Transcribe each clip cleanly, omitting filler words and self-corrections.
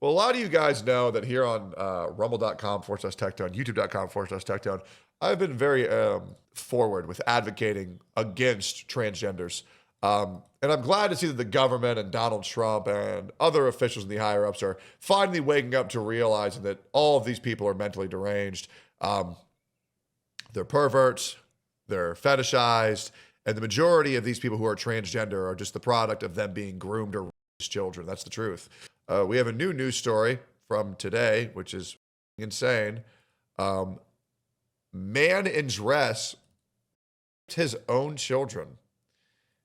Well, a lot of you guys know that here on rumble.com/Tectone, youtube.com/Tectone, I've been very forward with advocating against transgenders. And I'm glad to see that the government and Donald Trump and other officials in the higher ups are finally waking up to realizing that all of these people are mentally deranged. They're perverts, they're fetishized, and the majority of these people who are transgender are just the product of them being groomed or raised as children. That's the truth. We have a new news story from today, which is insane. Man in dress his own children,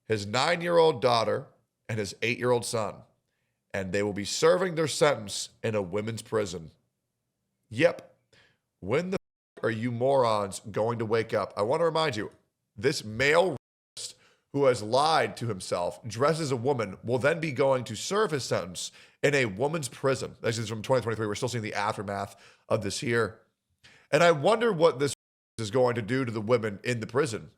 his 9-year-old daughter and his 8-year-old son, and they will be serving their sentence in a women's prison. Yep. When the are you morons going to wake up? I want to remind you, this male rapist who has lied to himself, dressed as a woman, will then be going to serve his sentence in a woman's prison. This is from 2023. We're still seeing the aftermath of this here. And I wonder what this is going to do to the women in the prison.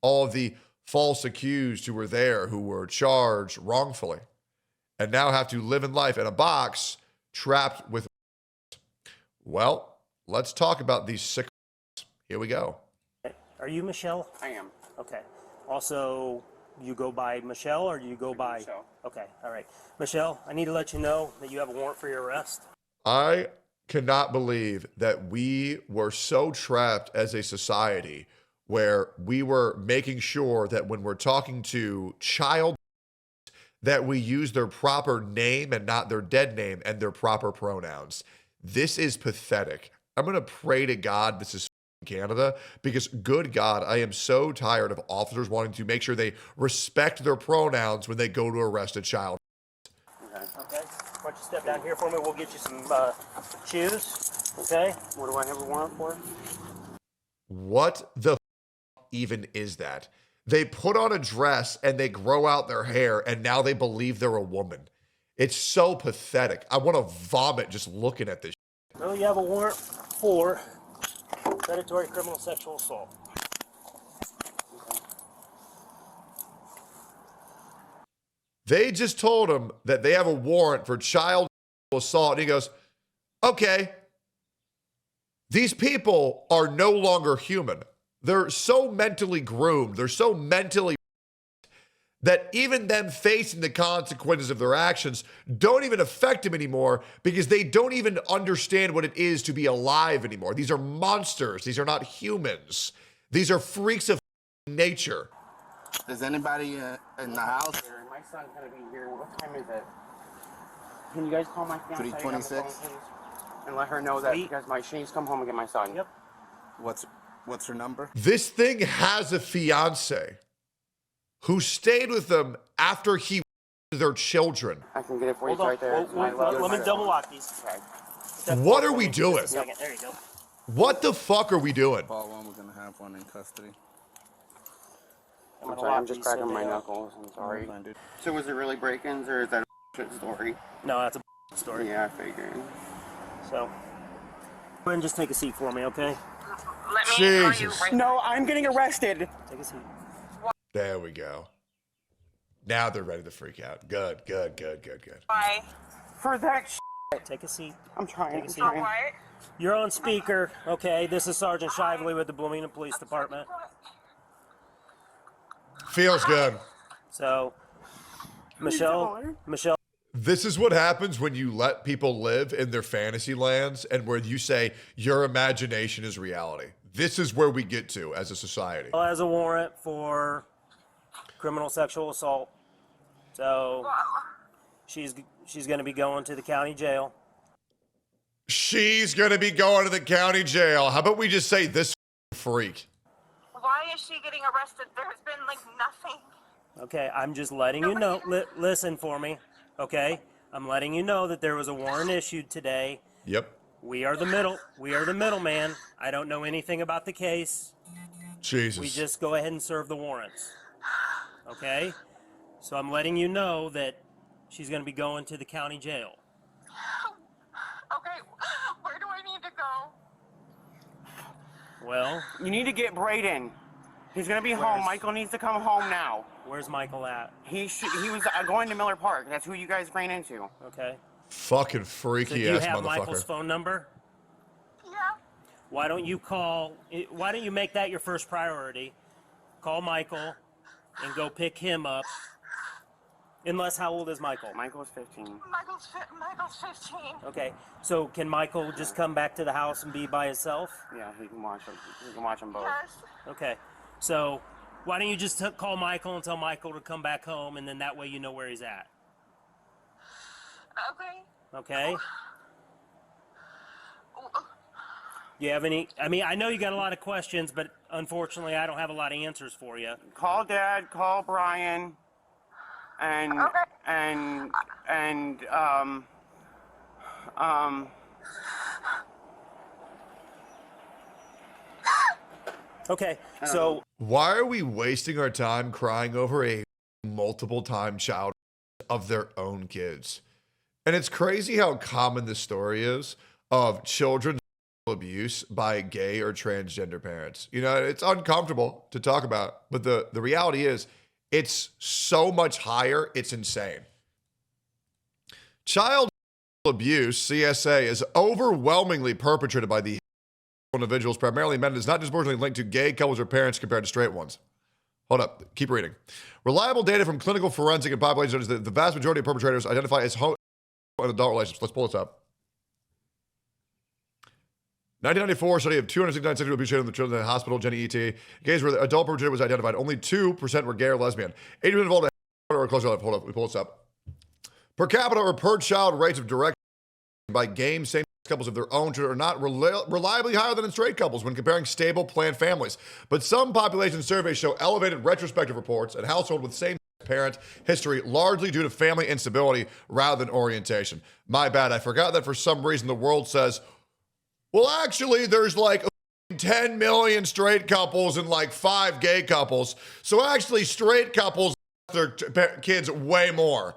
All of the false accused who were there, who were charged wrongfully, and now have to live in life in a box trapped with. Well, let's talk about these sick. Here we go. Are you Michelle? I am. Okay. Also, you go by Michelle or do you go by? Michelle. Okay. All right. Michelle, I need to let you know that you have a warrant for your arrest. I cannot believe that we were so trapped as a society where we were making sure that when we're talking to child that we use their proper name and not their dead name and their proper pronouns. This is pathetic. I'm going to pray to God this is Canada, because good God, I am so tired of officers wanting to make sure they respect their pronouns when they go to arrest a child. Okay. Why don't you step down here for me? We'll get you some shoes. Okay. What do I have a warrant for? What the even is that? They put on a dress and they grow out their hair and now they believe they're a woman. It's so pathetic. I want to vomit just looking at this. Well, you have a warrant for predatory criminal sexual assault. They just told him that they have a warrant for child assault. And he goes, okay, these people are no longer human. They're so mentally groomed. They're so mentally that even them facing the consequences of their actions don't even affect them anymore because they don't even understand what it is to be alive anymore. These are monsters. These are not humans. These are freaks of nature. Is anybody in the house? My son's gonna be here. What time is it? Can you guys call my fiance 3:26 and let her know that because she needs to come home and get my son. Yep. What's her number? This thing has a fiance who stayed with them after he their children. I can get it for you Hold on. right there. Let me double lock these. Okay. What are we doing? There you go. What the fuck are we doing? Paul one, we're gonna have one in custody. I'm sorry, I'm just cracking my knuckles. I'm sorry. So was it really break-ins or is that a shit story? No, that's a story. Yeah, I figured. So, go ahead and just take a seat for me, okay? Let me tell you Jesus. right No, I'm getting arrested. Take a seat. There we go. Now they're ready to freak out. Good. why. For that shit. Take a seat. I'm trying. Take a For what? You're on speaker, okay? This is Sergeant Shively with the Bloomington Police Department. Feels good. So, Michelle, This is what happens when you let people live in their fantasy lands and where you say your imagination is reality. This is where we get to as a society. has a warrant for criminal sexual assault. So, she's going to be going to the county jail. She's going to be going to the county jail. How about we just say this freak? Why is she getting arrested? There's been like nothing. Okay, I'm just letting you know. Listen for me, okay? I'm letting you know that there was a warrant issued today. Yep. We are the middleman. I don't know anything about the case. Jesus. We just go ahead and serve the warrants. Okay? So I'm letting you know that she's going to be going to the county jail. Okay, where do I need to go? Well, You need to get Brayden. He's gonna be home. Michael needs to come home now. where's Michael at? He was going to Miller Park. That's who you guys ran into. Okay. Fucking So freaky do you ass have Michael's motherfucker. phone number? Yeah. Why don't you make that your first priority? Call Michael and go pick him up. Unless, how old is Michael? Michael's 15. Michael's 15. Okay, so can Michael just come back to the house and be by himself? Yeah, he can watch them. He can watch them both. Yes. Okay, so why don't you just call Michael and tell Michael to come back home, and then that way you know where he's at. Okay. Okay? Do you have any? I mean, I know you got a lot of questions, but unfortunately, I don't have a lot of answers for you. Call Dad. Call Brian. And Okay. and Okay, so Why are we wasting our time crying over a multiple time child of their own kids? And it's crazy how common this story is of children's abuse by gay or transgender parents. You know, it's uncomfortable to talk about, but the reality is it's so much higher, it's insane. Child abuse, CSA, is overwhelmingly perpetrated by the individuals, primarily men, and is not disproportionately linked to gay couples or parents compared to straight ones. Hold up, keep reading. Reliable data from clinical forensic and population shows that the vast majority of perpetrators identify as and adult relationships. Let's pull this up. 1994 study of 269 sexual abuse of the children in the hospital, Jenny E.T. Gays where the adult perpetrator was identified. Only 2% were gay or lesbian. 80% involved or close life. Hold up, we pull this up. Per capita or per child rates of direct by gay same couples of their own children are not reliably higher than in straight couples when comparing stable planned families. But some population surveys show elevated retrospective reports and household with same parent history, largely due to family instability rather than orientation. My bad, I forgot that for some reason the world says, well, actually, there's like 10 million straight couples and like 5 gay couples. So actually, straight couples their kids way more.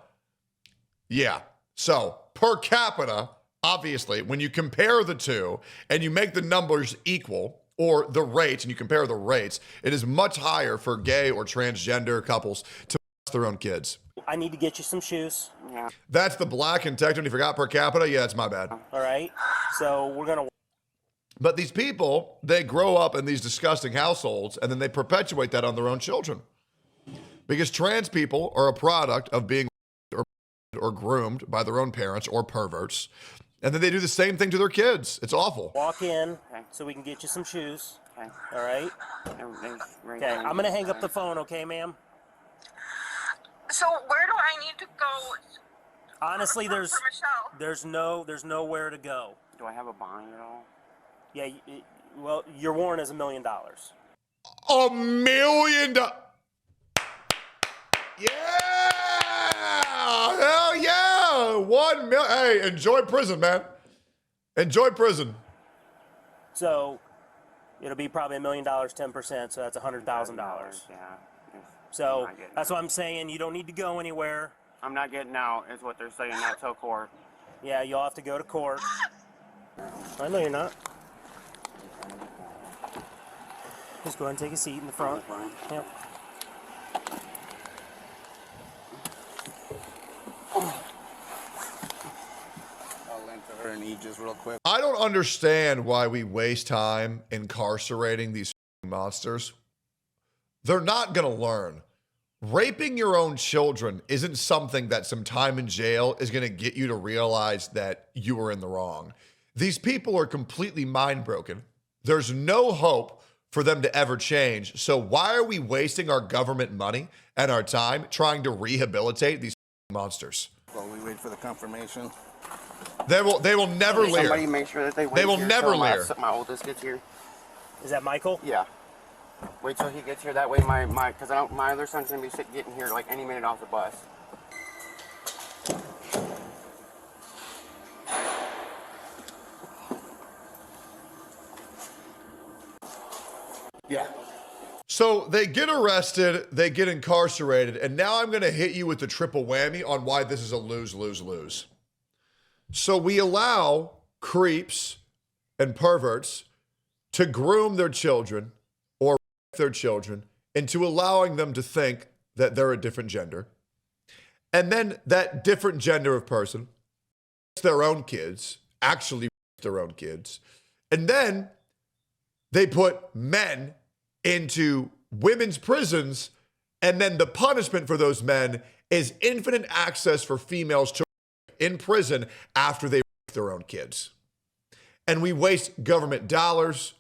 Yeah. So per capita, obviously, when you compare the two and you make the numbers equal, or the rates, and you compare the rates, it is much higher for gay or transgender couples to their own kids. I need to get you some shoes. yeah. That's the black and Tectone. You forgot per capita? Yeah, it's my bad. All right, so we're gonna. But these people, they grow up in these disgusting households and then they perpetuate that on their own children. Because trans people are a product of being or groomed by their own parents or perverts. And then they do the same thing to their kids. It's awful. Walk in Okay. so we can get you some shoes. Okay. All right? Everything's right Okay, there. I'm going to hang up the phone, okay, ma'am? So where do I need to go? Honestly, for Michelle? there's nowhere to go. Do I have a bond at all? Yeah, well, your warrant is $1 million. $1 million. Yeah! Hell yeah! 1 million. Hey, enjoy prison, man. Enjoy prison. So it'll be probably $1 million, 10%, so that's $100,000. Yeah. So I'm not getting that's what I'm saying. You don't need to go anywhere. I'm not getting out, is what they're saying. Not till court. Yeah, you'll have to go to court. I know you're not. Just go ahead and take a seat in the front. Yep. I'll lend to her and eat just real quick. I don't understand why we waste time incarcerating these monsters. They're not going to learn. Raping your own children isn't something that some time in jail is going to get you to realize that you were in the wrong. These people are completely mind broken. There's no hope for them to ever change. So why are we wasting our government money and our time trying to rehabilitate these monsters? While we wait for the confirmation. They will never Somebody lear. make sure that they wait They will here never till lear. my oldest gets here. Is that Michael? Yeah. Wait till he gets here. That way, because my other son's gonna be getting here like any minute off the bus. Yeah. So they get arrested, they get incarcerated, and now I'm going to hit you with the triple whammy on why this is a lose, lose, lose. So we allow creeps and perverts to groom their children or their children into allowing them to think that they're a different gender. And then that different gender of person their own kids, actually their own kids. And then they put men into women's prisons. And then the punishment for those men is infinite access for females to in prison after they rape their own kids. And we waste government dollars.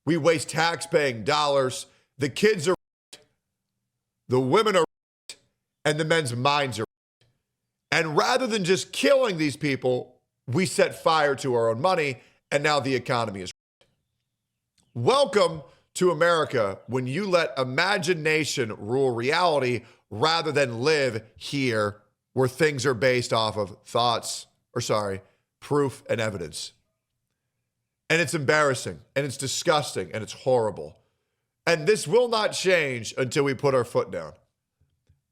We waste tax-paying dollars. The kids are raped, the women are raped, and the men's minds are raped. And rather than just killing these people, we set fire to our own money, and now the economy is raped. Welcome to America when you let imagination rule reality rather than live here where things are based off of proof and evidence. And it's embarrassing, and it's disgusting, and it's horrible. And this will not change until we put our foot down.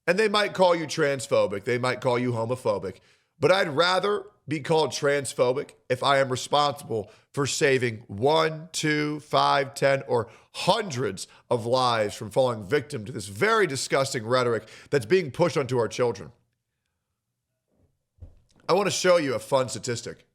And they might call you transphobic, they might call you homophobic, but I'd rather be called transphobic if I am responsible for saving 1, 2, 5, 10, or hundreds of lives from falling victim to this very disgusting rhetoric that's being pushed onto our children. I want to show you a fun statistic.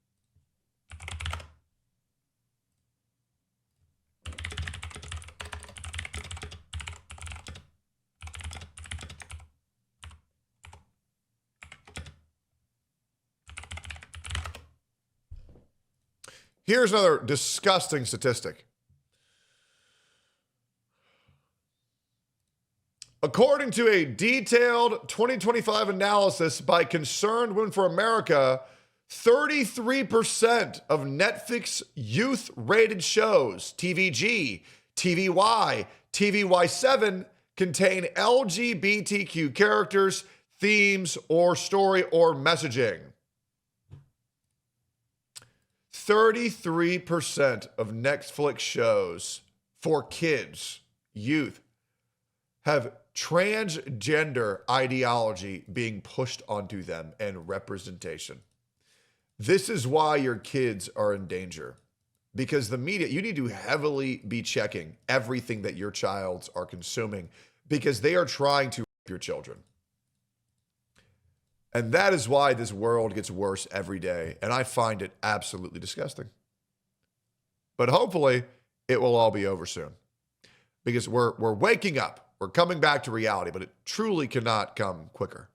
Here's another disgusting statistic. According to a detailed 2025 analysis by Concerned Women for America, 33% of Netflix youth-rated shows, TVG, TVY, TVY7, contain LGBTQ characters, themes, or story or messaging. 33% of Netflix shows for kids, youth, have transgender ideology being pushed onto them and representation. This is why your kids are in danger. Because the media, you need to heavily be checking everything that your childs are consuming because they are trying to rape your children. And that is why this world gets worse every day. And I find it absolutely disgusting. But hopefully it will all be over soon. Because we're waking up. We're coming back to reality, but it truly cannot come quicker.